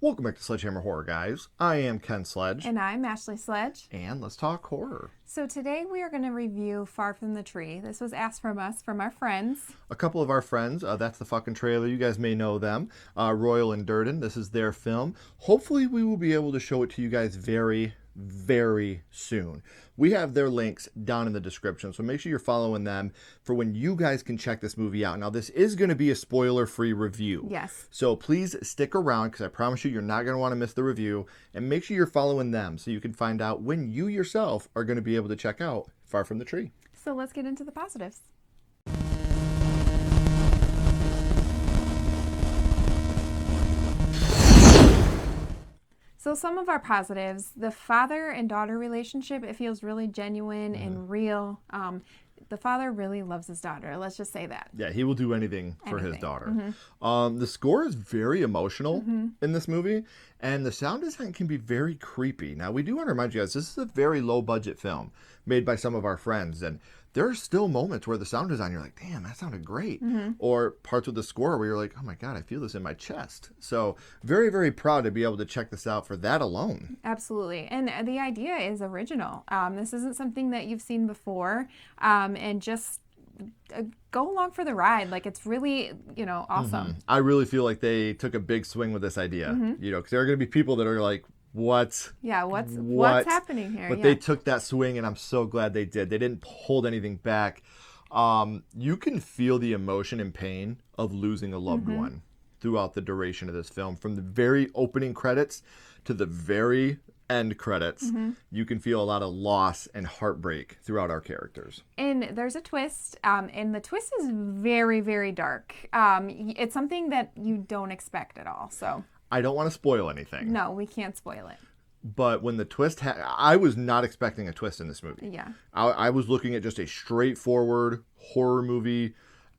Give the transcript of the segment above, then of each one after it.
Welcome back to Sledgehammer Horror, guys. I am Ken Sledge. And I'm Ashley Sledge. And let's talk horror. So today we are going to review Far From the Tree. This was asked from us, from our friends. A couple of our friends, that's the fucking trailer. You guys may know them. Royal and Durden. This is their film. Hopefully we will be able to show it to you guys very, very soon. We have their links down in the description, so make sure you're following them for when you guys can check this movie out. Now, this is going to be a spoiler-free review. Yes. So please stick around, because I promise you're not going to want to miss the review, and make sure you're following them so you can find out when you yourself are going to be able to check out Far From the Tree. So let's get into the positives. So some of our positives, the father and daughter relationship, it feels really genuine and real. The father really loves his daughter. Let's just say that. Yeah, he will do anything for his daughter. The score is very emotional in this movie, and the sound design can be very creepy. Now, we do want to remind you guys, this is a very low-budget film made by some of our friends, and there are still moments where the sound design, you're like, damn, that sounded great. Or parts of the score where you're like, oh my God, I feel this in my chest. So very, very proud to be able to check this out for that alone. Absolutely. And the idea is original. This isn't something that you've seen before. And just go along for the ride. Like, it's really, awesome. I really feel like they took a big swing with this idea, because there are going to be people that are like, what? Yeah, what's happening here? But they took that swing, and I'm so glad they did. They didn't hold anything back. You can feel the emotion and pain of losing a loved one throughout the duration of this film. From the very opening credits to the very end credits, you can feel a lot of loss and heartbreak throughout our characters. And there's a twist, and the twist is very, very dark. It's something that you don't expect at all, so... I don't want to spoil anything. No, we can't spoil it. But when the twist, I was not expecting a twist in this movie. Yeah. I was looking at just a straightforward horror movie,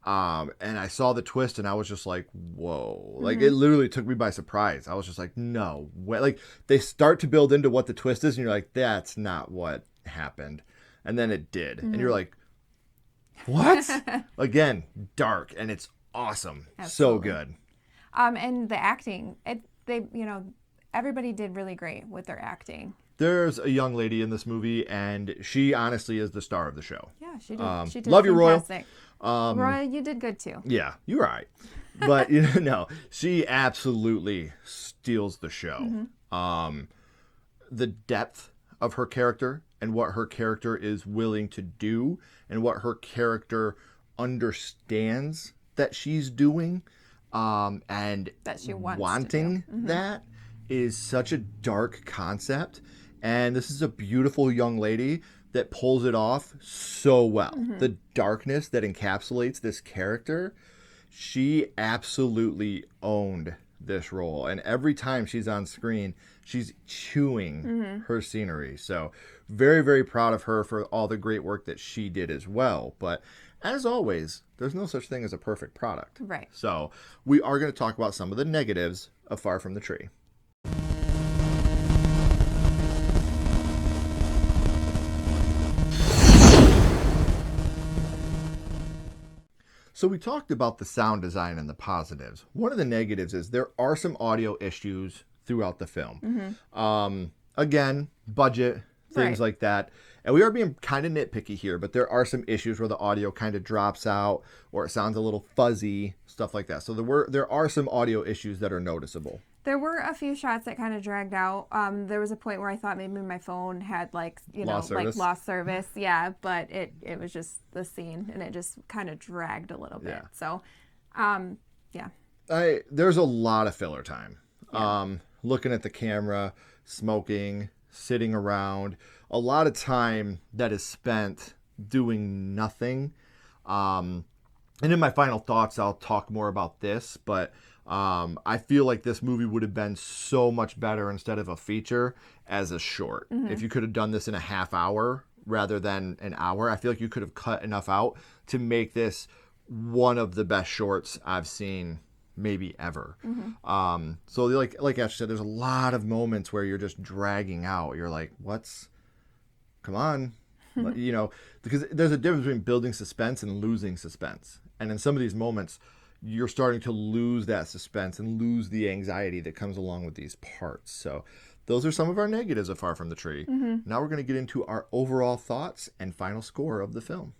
and I saw the twist, and I was just like, whoa. Like, it literally took me by surprise. I was just like, no way. Like, they start to build into what the twist is, and you're like, that's not what happened. And then it did. And you're like, what? Again, dark, and it's awesome. Absolutely. So good. And the acting, everybody did really great with their acting. There's a young lady in this movie, and she honestly is the star of the show. Yeah, she did. She did love you, Royal. Fantastic. Royal, you did good too. Yeah, you're all right. But, she absolutely steals the show. The depth of her character and what her character is willing to do and what her character understands that she's doing, and that she wants wanting that is such a dark concept. And this is a beautiful young lady that pulls it off so well. The darkness that encapsulates this character, she absolutely owned this role. And every time she's on screen, she's chewing her scenery. So very, very proud of her for all the great work that she did as well. But as always, there's no such thing as a perfect product. Right. So we are going to talk about some of the negatives of Far From the Tree. So we talked about the sound design and the positives. One of the negatives is there are some audio issues throughout the film. Again, budget, things like that. And we are being kind of nitpicky here, but there are some issues where the audio kind of drops out or it sounds a little fuzzy, stuff like that. So there are some audio issues that are noticeable. There were a few shots that kind of dragged out. There was a point where I thought maybe my phone had lost service. Yeah, but it was just the scene, and it just kind of dragged a little bit. So, yeah. There's a lot of filler time. Looking at the camera, smoking, sitting around. A lot of time that is spent doing nothing. And in my final thoughts, I'll talk more about this, but I feel like this movie would have been so much better instead of a feature as a short. If you could have done this in a half hour rather than an hour, I feel like you could have cut enough out to make this one of the best shorts I've seen maybe ever. So like Ash said, there's a lot of moments where you're just dragging out. You're like, come on. Because there's a difference between building suspense and losing suspense. And in some of these moments, you're starting to lose that suspense and lose the anxiety that comes along with these parts. So those are some of our negatives of Far From the Tree. Now we're going to get into our overall thoughts and final score of the film.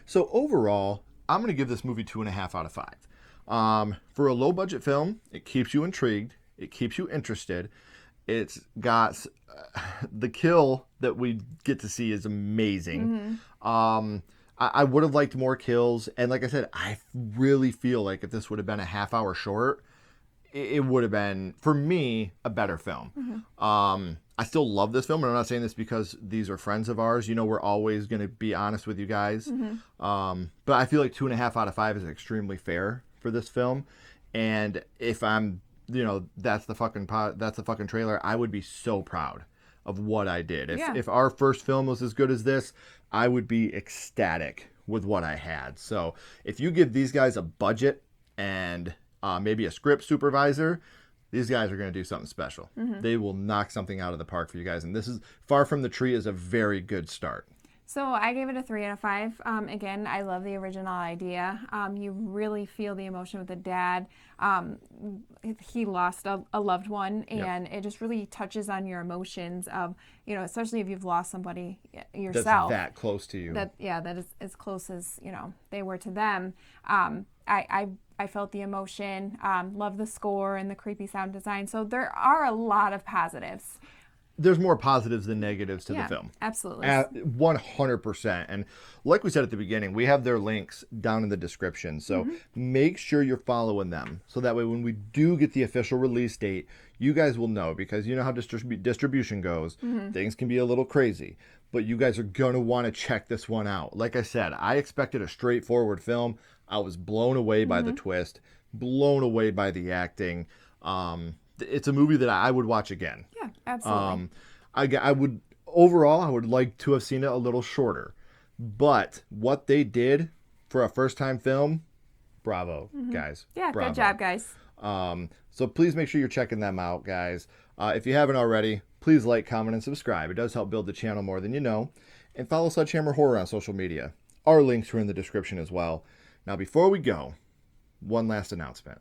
So overall, I'm going to give this movie 2.5 out of 5. For a low budget film, it keeps you intrigued. It keeps you interested. It's got the kill that we get to see is amazing. I would have liked more kills. And like I said, I really feel like if this would have been a half hour short, it would have been, for me, a better film. I still love this film, and I'm not saying this because these are friends of ours. You know, we're always going to be honest with you guys. But I feel like 2.5 out of 5 is extremely fair for this film. And if I'm, you know, that's the fucking trailer, I would be so proud of what I did. If our first film was as good as this, I would be ecstatic with what I had. So if you give these guys a budget and maybe a script supervisor, these guys are going to do something special. They will knock something out of the park for you guys. And this is Far From the Tree is a very good start. So I gave it a 3 out of 5. Again, I love the original idea. You really feel the emotion with the dad. He lost a loved one, and it just really touches on your emotions of, you know, especially if you've lost somebody yourself. That's that close to you. That is as close as, you know, they were to them. I felt the emotion, love the score and the creepy sound design. So there are a lot of positives. There's more positives than negatives to the film. Absolutely. 100%. And like we said at the beginning, we have their links down in the description. So make sure you're following them. So that way when we do get the official release date, you guys will know. Because you know how distribution goes. Things can be a little crazy. But you guys are going to want to check this one out. Like I said, I expected a straightforward film. I was blown away by the twist. Blown away by the acting. It's a movie that I would watch again. Yeah, absolutely. I would like to have seen it a little shorter. But what they did for a first-time film, bravo, guys. Yeah, bravo. Good job, guys. So please make sure you're checking them out, guys. If you haven't already, please like, comment, and subscribe. It does help build the channel more than you know. And follow Sledgehammer Horror on social media. Our links are in the description as well. Now, before we go, one last announcement.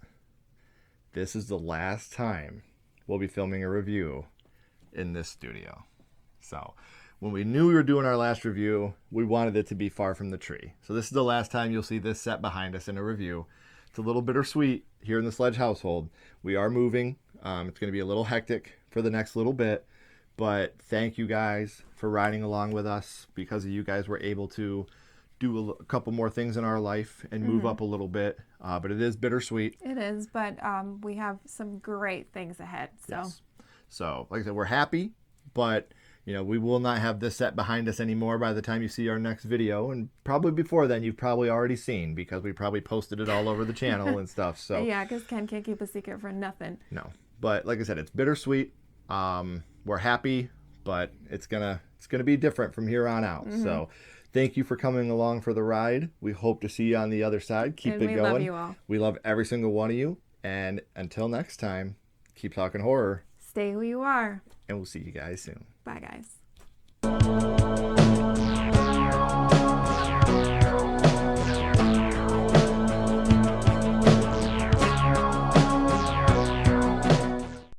This is the last time we'll be filming a review in this studio. So when we knew we were doing our last review, we wanted it to be Far From the Tree. So this is the last time you'll see this set behind us in a review. It's a little bittersweet here in the Sledge household. We are moving. It's going to be a little hectic for the next little bit. But thank you guys for riding along with us. Because of you guys, we're able to do a couple more things in our life and move up a little bit. But it is bittersweet. It is, but we have some great things ahead. So, yes. So like I said, we're happy, but you know, we will not have this set behind us anymore by the time you see our next video. And probably before then, you've probably already seen because we probably posted it all over the channel and stuff. So yeah, because Ken can't keep a secret for nothing. No, but like I said, it's bittersweet. We're happy, but it's gonna be different from here on out. So thank you for coming along for the ride. We hope to see you on the other side. Keep it going. We love you all. We love every single one of you. And until next time, keep talking horror. Stay who you are. And we'll see you guys soon. Bye, guys.